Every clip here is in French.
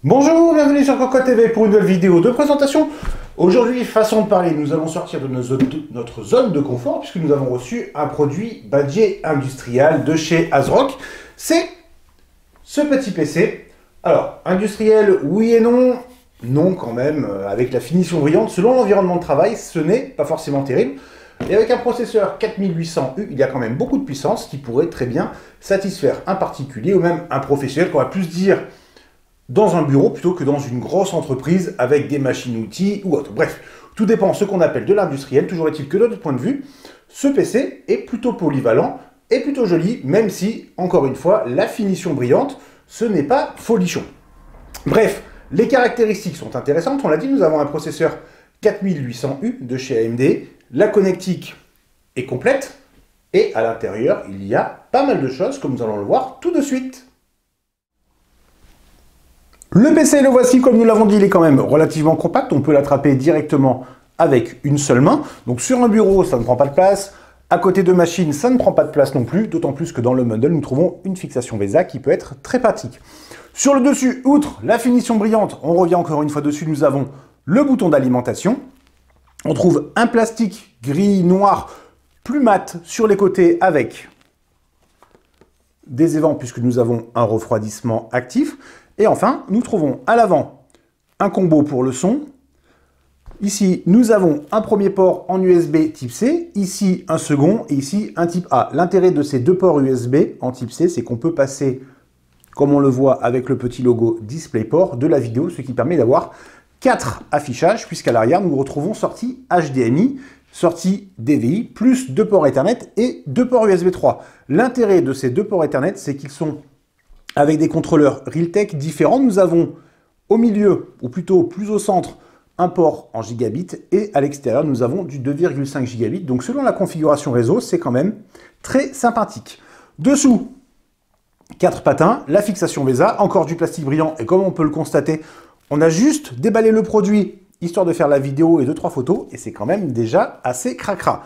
Bonjour, bienvenue sur Cocotte TV pour une nouvelle vidéo de présentation. Aujourd'hui, façon de parler, nous allons sortir de notre zone de confort puisque nous avons reçu un produit badgé industriel de chez ASRock. C'est ce petit PC. Alors, industriel, oui et non. Non quand même, avec la finition brillante. Selon l'environnement de travail, ce n'est pas forcément terrible. Et avec un processeur 4800U, il y a quand même beaucoup de puissance qui pourrait très bien satisfaire un particulier ou même un professionnel qu'on va plus dire dans un bureau plutôt que dans une grosse entreprise avec des machines-outils ou autre. Bref, tout dépend de ce qu'on appelle de l'industriel. Toujours est-il que de notre point de vue, ce PC est plutôt polyvalent et plutôt joli, même si, encore une fois, la finition brillante, ce n'est pas folichon. Bref, les caractéristiques sont intéressantes. On l'a dit, nous avons un processeur 4800U de chez AMD. La connectique est complète et à l'intérieur, il y a pas mal de choses, comme nous allons le voir tout de suite. Le PC, le voici, comme nous l'avons dit, il est quand même relativement compact. On peut l'attraper directement avec une seule main. Donc sur un bureau, ça ne prend pas de place. À côté de machines, ça ne prend pas de place non plus. D'autant plus que dans le bundle, nous trouvons une fixation VESA qui peut être très pratique. Sur le dessus, outre la finition brillante, on revient encore une fois dessus, nous avons le bouton d'alimentation. On trouve un plastique gris, noir, plus mat sur les côtés avec des évents puisque nous avons un refroidissement actif. Et enfin, nous trouvons à l'avant un combo pour le son. Ici, nous avons un premier port en USB type C, ici un second et ici un type A. L'intérêt de ces deux ports USB en type C, c'est qu'on peut passer, comme on le voit avec le petit logo DisplayPort, de la vidéo, ce qui permet d'avoir 4 affichages, puisqu'à l'arrière, nous retrouvons sortie HDMI, sortie DVI, plus 2 ports Ethernet et 2 ports USB 3. L'intérêt de ces 2 ports Ethernet, c'est qu'ils sont avec des contrôleurs Realtek différents. Nous avons au milieu, ou plutôt plus au centre, un port en gigabit et à l'extérieur, nous avons du 2,5 gigabit. Donc selon la configuration réseau, c'est quand même très sympathique. Dessous, 4 patins, la fixation VESA, encore du plastique brillant et comme on peut le constater, on a juste déballé le produit histoire de faire la vidéo et 2-3 photos et c'est quand même déjà assez cracra.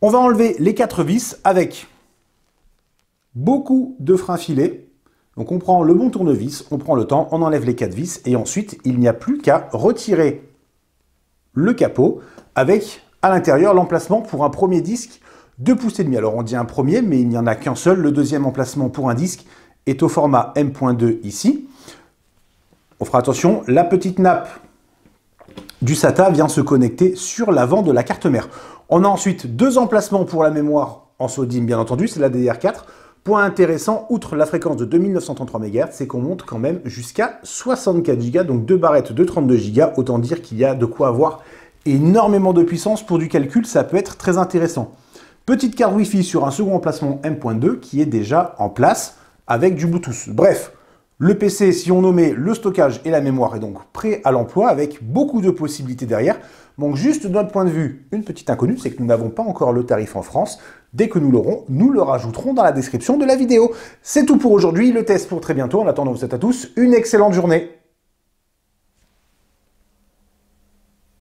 On va enlever les 4 vis avec beaucoup de freins filés. Donc on prend le bon tournevis, on prend le temps, on enlève les 4 vis et ensuite il n'y a plus qu'à retirer le capot avec à l'intérieur l'emplacement pour un premier disque 2,5 pouces. Alors on dit un premier mais il n'y en a qu'un seul. Le deuxième emplacement pour un disque est au format M.2 ici. On fera attention, la petite nappe du SATA vient se connecter sur l'avant de la carte mère. On a ensuite 2 emplacements pour la mémoire en SODIMM bien entendu, c'est la DDR4. Point intéressant, outre la fréquence de 2933 MHz, c'est qu'on monte quand même jusqu'à 64 Go, donc 2 barrettes de 32 Go. Autant dire qu'il y a de quoi avoir énormément de puissance pour du calcul, ça peut être très intéressant. Petite carte Wi-Fi sur un second emplacement M.2 qui est déjà en place avec du Bluetooth. Bref, le PC, si on nommait le stockage et la mémoire, est donc prêt à l'emploi avec beaucoup de possibilités derrière. Donc juste de notre point de vue, une petite inconnue, c'est que nous n'avons pas encore le tarif en France. Dès que nous l'aurons, nous le rajouterons dans la description de la vidéo. C'est tout pour aujourd'hui, le test pour très bientôt. En attendant, je vous souhaite à tous une excellente journée.